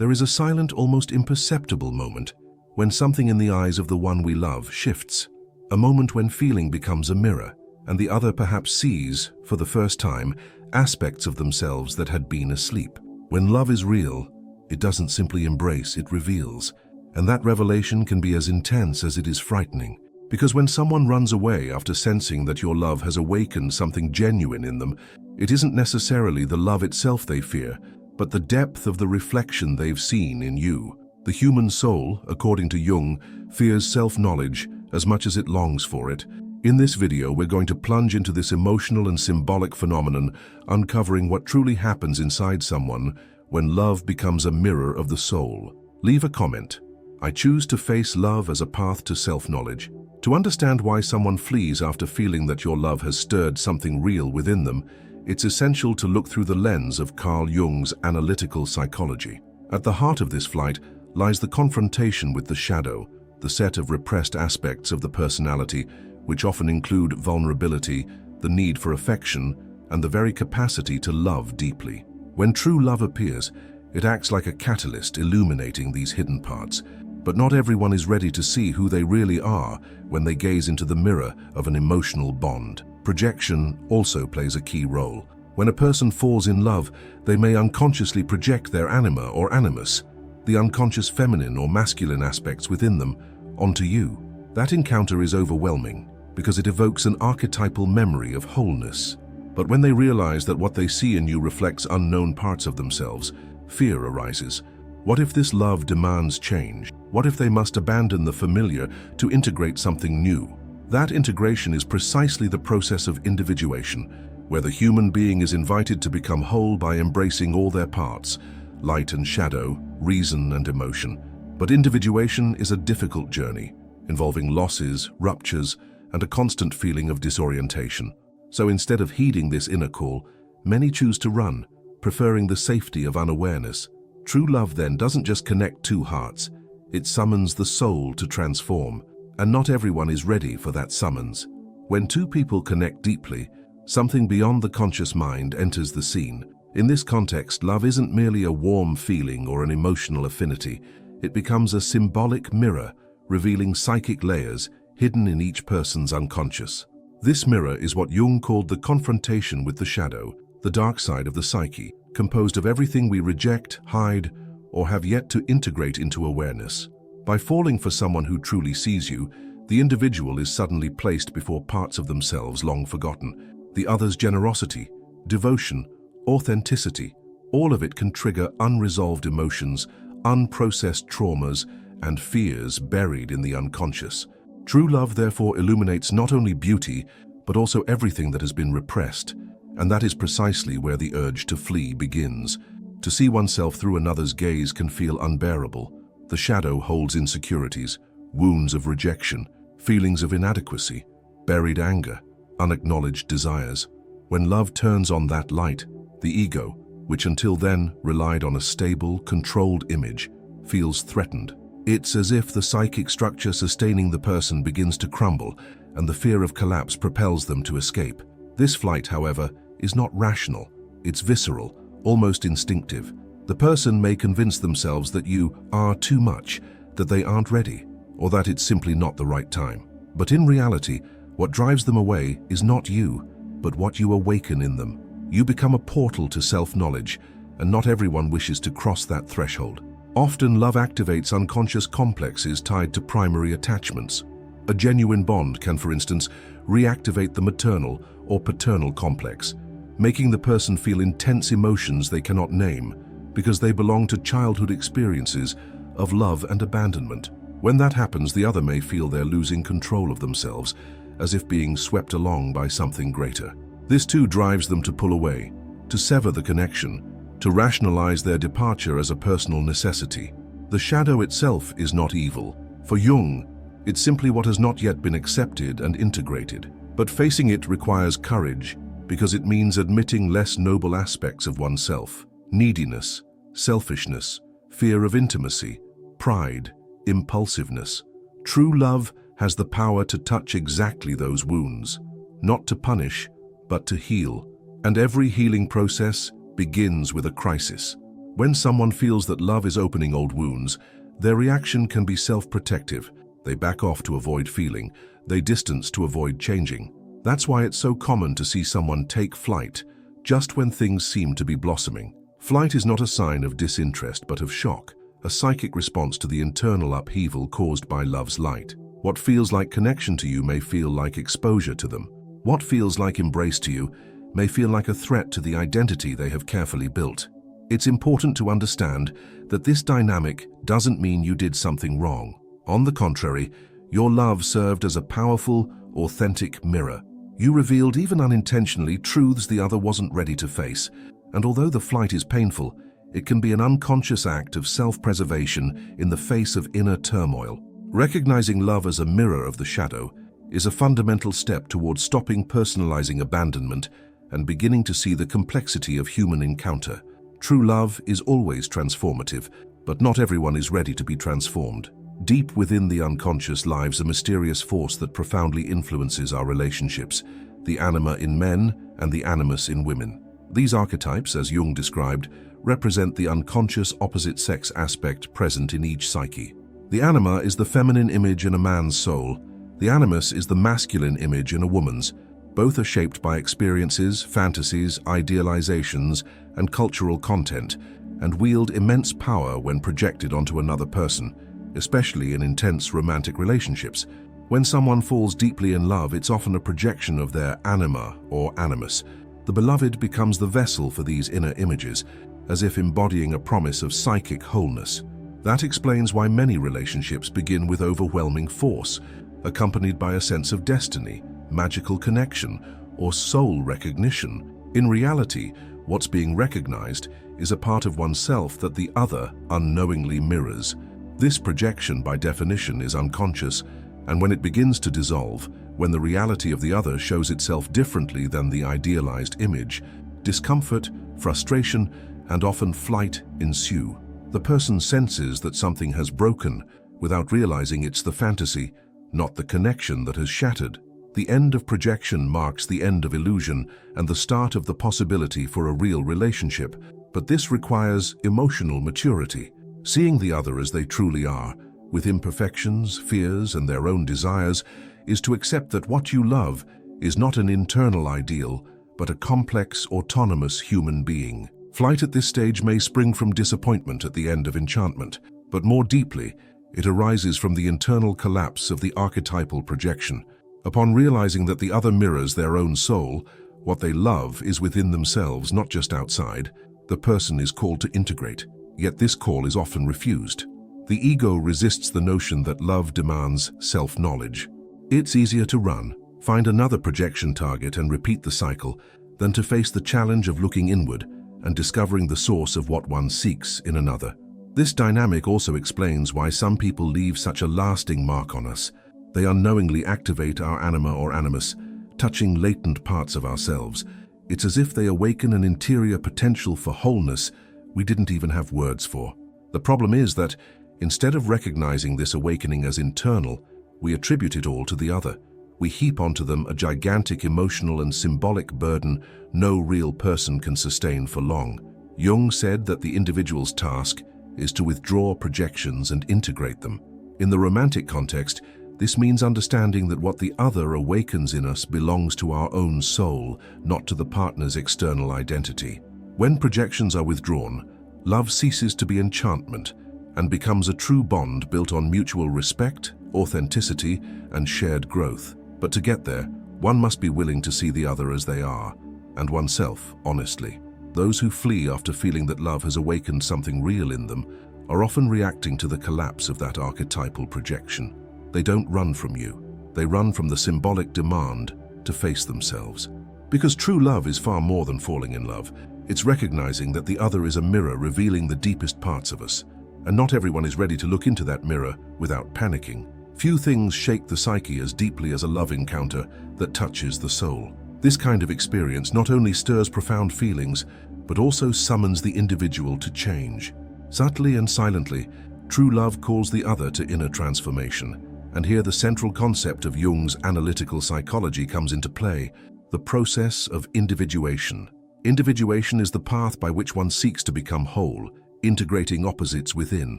there is a silent, almost imperceptible moment when something in the eyes of the one we love shifts. A moment when feeling becomes a mirror, and the other perhaps sees, for the first time, aspects of themselves that had been asleep. When love is real, it doesn't simply embrace, it reveals. And that revelation can be as intense as it is frightening. Because when someone runs away after sensing that your love has awakened something genuine in them, it isn't necessarily the love itself they fear, but the depth of the reflection they've seen in you. The human soul, according to Jung, fears self-knowledge as much as it longs for it. In this video, we're going to plunge into this emotional and symbolic phenomenon, uncovering what truly happens inside someone when love becomes a mirror of the soul. Leave a comment. I choose to face love as a path to self-knowledge. To understand why someone flees after feeling that your love has stirred something real within them, it's essential to look through the lens of Carl Jung's analytical psychology. At the heart of this flight lies the confrontation with the shadow, the set of repressed aspects of the personality, which often include vulnerability, the need for affection, and the very capacity to love deeply. When true love appears, it acts like a catalyst illuminating these hidden parts. But not everyone is ready to see who they really are when they gaze into the mirror of an emotional bond. Projection also plays a key role. When a person falls in love, they may unconsciously project their anima or animus, the unconscious feminine or masculine aspects within them, onto you. That encounter is overwhelming because it evokes an archetypal memory of wholeness. But when they realize that what they see in you reflects unknown parts of themselves, fear arises. What if this love demands change? What if they must abandon the familiar to integrate something new? That integration is precisely the process of individuation, where the human being is invited to become whole by embracing all their parts, light and shadow, reason and emotion. But individuation is a difficult journey, involving losses, ruptures, and a constant feeling of disorientation. So instead of heeding this inner call, many choose to run, preferring the safety of unawareness. True love then doesn't just connect two hearts, it summons the soul to transform, and not everyone is ready for that summons. When two people connect deeply, something beyond the conscious mind enters the scene. In this context, love isn't merely a warm feeling or an emotional affinity. It becomes a symbolic mirror, revealing psychic layers hidden in each person's unconscious. This mirror is what Jung called the confrontation with the shadow, the dark side of the psyche, composed of everything we reject, hide, or have yet to integrate into awareness. By falling for someone who truly sees you, the individual is suddenly placed before parts of themselves long forgotten. The other's generosity, devotion, authenticity, all of it can trigger unresolved emotions, unprocessed traumas, and fears buried in the unconscious. True love therefore illuminates not only beauty, but also everything that has been repressed. And that is precisely where the urge to flee begins. To see oneself through another's gaze can feel unbearable. The shadow holds insecurities, wounds of rejection, feelings of inadequacy, buried anger, unacknowledged desires. When love turns on that light, the ego, which until then relied on a stable, controlled image, feels threatened. It's as if the psychic structure sustaining the person begins to crumble, and the fear of collapse propels them to escape. This flight, however, is not rational. It's visceral, almost instinctive. The person may convince themselves that you are too much, that they aren't ready, or that it's simply not the right time. But in reality, what drives them away is not you, but what you awaken in them. You become a portal to self-knowledge, and not everyone wishes to cross that threshold. Often, love activates unconscious complexes tied to primary attachments. A genuine bond can, for instance, reactivate the maternal or paternal complex, making the person feel intense emotions they cannot name because they belong to childhood experiences of love and abandonment. When that happens, the other may feel they're losing control of themselves, as if being swept along by something greater. This too drives them to pull away, to sever the connection, to rationalize their departure as a personal necessity. The shadow itself is not evil. For Jung, it's simply what has not yet been accepted and integrated. But facing it requires courage, because it means admitting less noble aspects of oneself: neediness, selfishness, fear of intimacy, pride, impulsiveness. True love has the power to touch exactly those wounds, not to punish, but to heal. And every healing process begins with a crisis. When someone feels that love is opening old wounds, their reaction can be self-protective. They back off to avoid feeling. They distance to avoid changing. That's why it's so common to see someone take flight just when things seem to be blossoming. Flight is not a sign of disinterest but of shock, a psychic response to the internal upheaval caused by love's light. What feels like connection to you may feel like exposure to them. What feels like embrace to you may feel like a threat to the identity they have carefully built. It's important to understand that this dynamic doesn't mean you did something wrong. On the contrary, your love served as a powerful, authentic mirror. You revealed, even unintentionally, truths the other wasn't ready to face. And although the flight is painful, it can be an unconscious act of self-preservation in the face of inner turmoil. Recognizing love as a mirror of the shadow is a fundamental step towards stopping personalizing abandonment and beginning to see the complexity of human encounter. True love is always transformative, but not everyone is ready to be transformed. Deep within the unconscious lives a mysterious force that profoundly influences our relationships, the anima in men and the animus in women. These archetypes, as Jung described, represent the unconscious opposite-sex aspect present in each psyche. The anima is the feminine image in a man's soul. The animus is the masculine image in a woman's. Both are shaped by experiences, fantasies, idealizations, and cultural content, and wield immense power when projected onto another person, especially in intense romantic relationships. When someone falls deeply in love, it's often a projection of their anima or animus. The beloved becomes the vessel for these inner images, as if embodying a promise of psychic wholeness. That explains why many relationships begin with overwhelming force, accompanied by a sense of destiny, magical connection, or soul recognition. In reality, what's being recognized is a part of oneself that the other unknowingly mirrors. This projection, by definition, is unconscious, and when it begins to dissolve, when the reality of the other shows itself differently than the idealized image, discomfort, frustration, and often flight ensue. The person senses that something has broken without realizing it's the fantasy, not the connection, that has shattered. The end of projection marks the end of illusion and the start of the possibility for a real relationship, but this requires emotional maturity. Seeing the other as they truly are, with imperfections, fears, and their own desires, is to accept that what you love is not an internal ideal, but a complex, autonomous human being. Flight at this stage may spring from disappointment at the end of enchantment, but more deeply, it arises from the internal collapse of the archetypal projection. Upon realizing that the other mirrors their own soul, what they love is within themselves, not just outside, the person is called to integrate. Yet this call is often refused. The ego resists the notion that love demands self-knowledge. It's easier to run, find another projection target and repeat the cycle, than to face the challenge of looking inward and discovering the source of what one seeks in another. This dynamic also explains why some people leave such a lasting mark on us. They unknowingly activate our anima or animus, touching latent parts of ourselves. It's as if they awaken an interior potential for wholeness we didn't even have words for. The problem is that, instead of recognizing this awakening as internal, we attribute it all to the other. We heap onto them a gigantic emotional and symbolic burden no real person can sustain for long. Jung said that the individual's task is to withdraw projections and integrate them. In the romantic context, this means understanding that what the other awakens in us belongs to our own soul, not to the partner's external identity. When projections are withdrawn, love ceases to be enchantment and becomes a true bond built on mutual respect, authenticity, and shared growth. But to get there, one must be willing to see the other as they are, and oneself honestly. Those who flee after feeling that love has awakened something real in them are often reacting to the collapse of that archetypal projection. They don't run from you. They run from the symbolic demand to face themselves. Because true love is far more than falling in love. It's recognizing that the other is a mirror revealing the deepest parts of us. And not everyone is ready to look into that mirror without panicking. Few things shake the psyche as deeply as a love encounter that touches the soul. This kind of experience not only stirs profound feelings, but also summons the individual to change. Subtly and silently, true love calls the other to inner transformation. And here the central concept of Jung's analytical psychology comes into play, the process of individuation. Individuation is the path by which one seeks to become whole, integrating opposites within,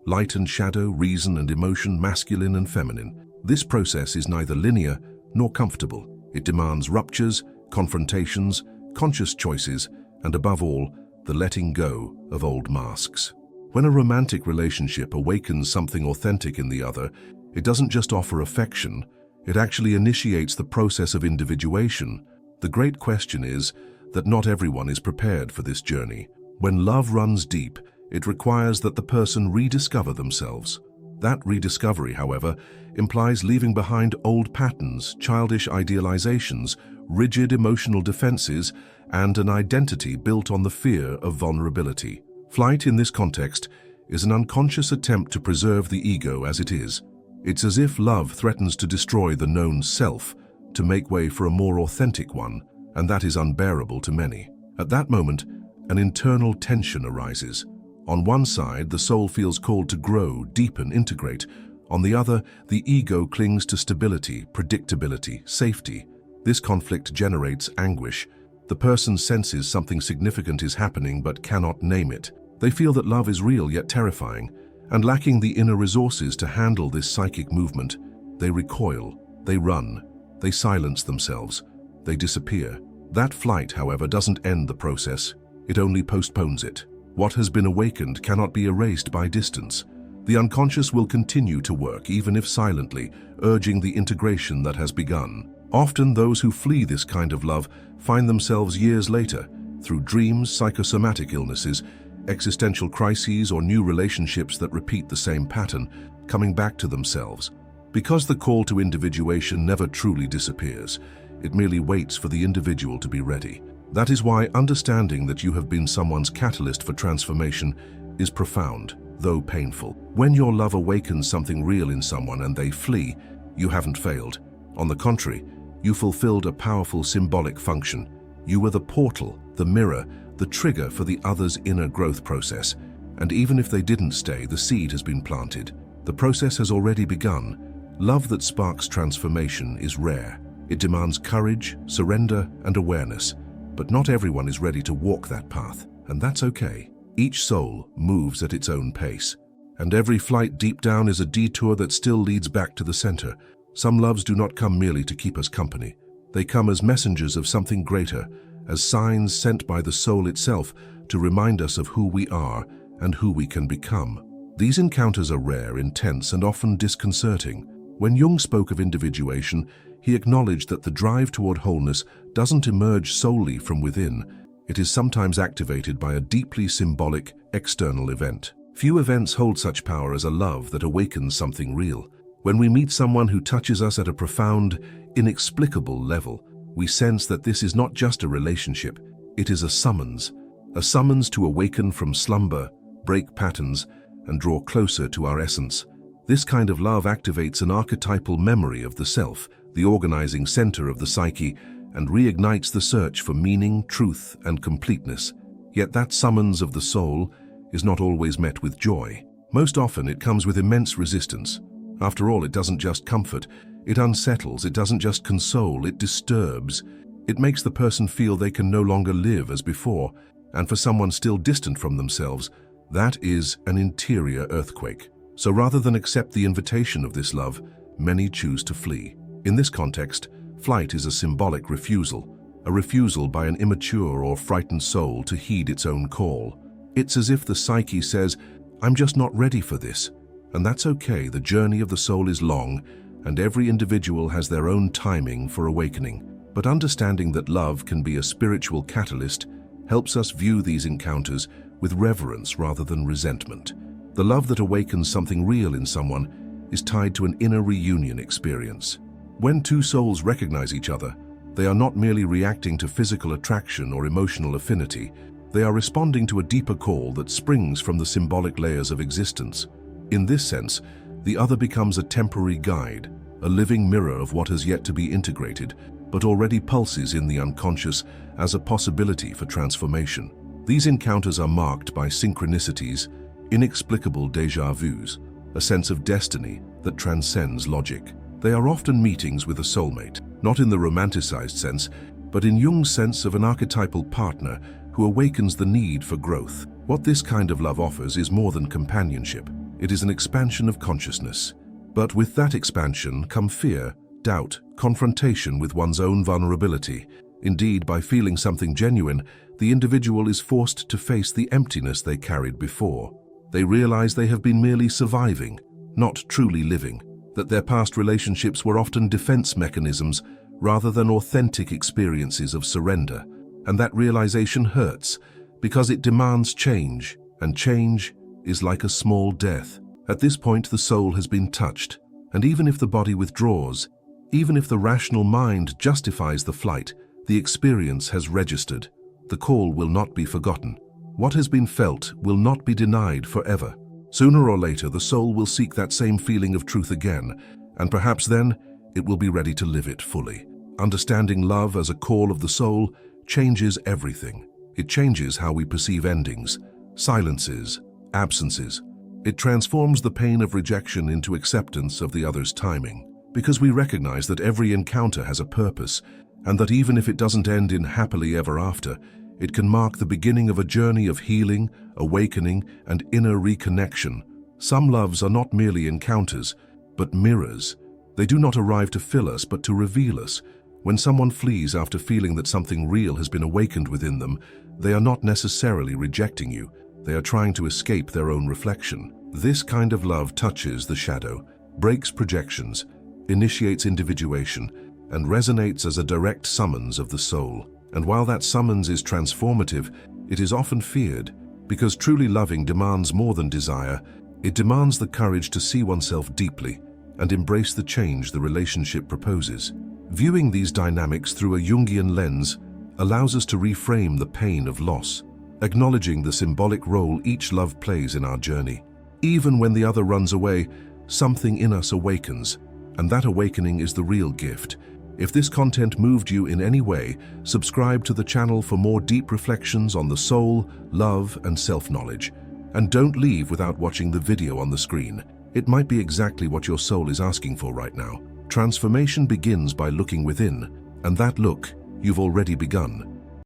light and shadow, reason and emotion, masculine and feminine. This process is neither linear nor comfortable. It demands ruptures, confrontations, conscious choices, and above all, the letting go of old masks. When a romantic relationship awakens something authentic in the other, it doesn't just offer affection, it actually initiates the process of individuation. The great question is that not everyone is prepared for this journey. When love runs deep, it requires that the person rediscover themselves. That rediscovery, however, implies leaving behind old patterns, childish idealizations, rigid emotional defenses, and an identity built on the fear of vulnerability. Flight in this context is an unconscious attempt to preserve the ego as it is. It's as if love threatens to destroy the known self to make way for a more authentic one, and that is unbearable to many. At that moment, an internal tension arises. On one side, the soul feels called to grow, deepen, integrate. On the other, the ego clings to stability, predictability, safety. This conflict generates anguish. The person senses something significant is happening but cannot name it. They feel that love is real yet terrifying, and lacking the inner resources to handle this psychic movement, they recoil, they run, they silence themselves, they disappear. That flight, however, doesn't end the process. It only postpones it. What has been awakened cannot be erased by distance. The unconscious will continue to work, even if silently, urging the integration that has begun. Often those who flee this kind of love find themselves years later, through dreams, psychosomatic illnesses, existential crises, or new relationships that repeat the same pattern, coming back to themselves. Because the call to individuation never truly disappears, it merely waits for the individual to be ready. That is why understanding that you have been someone's catalyst for transformation is profound, though painful. When your love awakens something real in someone and they flee, you haven't failed. On the contrary, you fulfilled a powerful symbolic function. You were the portal, the mirror, the trigger for the other's inner growth process. And even if they didn't stay, the seed has been planted. The process has already begun. Love that sparks transformation is rare. It demands courage, surrender, and awareness. But not everyone is ready to walk that path, and that's okay. Each soul moves at its own pace, and every flight deep down is a detour that still leads back to the center. Some loves do not come merely to keep us company. They come as messengers of something greater, as signs sent by the soul itself to remind us of who we are and who we can become. These encounters are rare, intense, and often disconcerting. When Jung spoke of individuation, he acknowledged that the drive toward wholeness doesn't emerge solely from within. It is sometimes activated by a deeply symbolic, external event. Few events hold such power as a love that awakens something real. When we meet someone who touches us at a profound, inexplicable level, we sense that this is not just a relationship, it is a summons to awaken from slumber, break patterns, and draw closer to our essence. This kind of love activates an archetypal memory of the self, the organizing center of the psyche, and reignites the search for meaning, truth, and completeness. Yet that summons of the soul is not always met with joy. Most often it comes with immense resistance. After all, it doesn't just comfort, it unsettles, it doesn't just console, it disturbs. It makes the person feel they can no longer live as before, and for someone still distant from themselves, that is an interior earthquake. So rather than accept the invitation of this love, many choose to flee. In this context, flight is a symbolic refusal, a refusal by an immature or frightened soul to heed its own call. It's as if the psyche says, "I'm just not ready for this." And that's okay, the journey of the soul is long, and every individual has their own timing for awakening. But understanding that love can be a spiritual catalyst helps us view these encounters with reverence rather than resentment. The love that awakens something real in someone is tied to an inner reunion experience. When two souls recognize each other, they are not merely reacting to physical attraction or emotional affinity, they are responding to a deeper call that springs from the symbolic layers of existence. In this sense, the other becomes a temporary guide, a living mirror of what has yet to be integrated, but already pulses in the unconscious as a possibility for transformation. These encounters are marked by synchronicities, inexplicable déjà vus, a sense of destiny that transcends logic. They are often meetings with a soulmate, not in the romanticized sense, but in Jung's sense of an archetypal partner who awakens the need for growth. What this kind of love offers is more than companionship. It is an expansion of consciousness. But with that expansion come fear, doubt, confrontation with one's own vulnerability. Indeed, by feeling something genuine, the individual is forced to face the emptiness they carried before. They realize they have been merely surviving, not truly living, that their past relationships were often defense mechanisms rather than authentic experiences of surrender. And that realization hurts because it demands change, and change is like a small death. At this point, the soul has been touched, and even if the body withdraws, even if the rational mind justifies the flight, the experience has registered. The call will not be forgotten. What has been felt will not be denied forever. Sooner or later, the soul will seek that same feeling of truth again, and perhaps then it will be ready to live it fully. Understanding love as a call of the soul changes everything. It changes how we perceive endings, silences, absences. It transforms the pain of rejection into acceptance of the other's timing, because we recognize that every encounter has a purpose, and that even if it doesn't end in happily ever after, it can mark the beginning of a journey of healing, awakening, and inner reconnection. Some loves are not merely encounters, but mirrors. They do not arrive to fill us, but to reveal us. When someone flees after feeling that something real has been awakened within them, they are not necessarily rejecting you. They are trying to escape their own reflection. This kind of love touches the shadow, breaks projections, initiates individuation, and resonates as a direct summons of the soul. And while that summons is transformative, it is often feared, because truly loving demands more than desire. It demands the courage to see oneself deeply and embrace the change the relationship proposes. Viewing these dynamics through a Jungian lens allows us to reframe the pain of loss, acknowledging the symbolic role each love plays in our journey. Even when the other runs away, something in us awakens, and that awakening is the real gift. If this content moved you in any way, subscribe to the channel for more deep reflections on the soul, love, and self-knowledge. And don't leave without watching the video on the screen. It might be exactly what your soul is asking for right now. Transformation begins by looking within, and that look, you've already begun.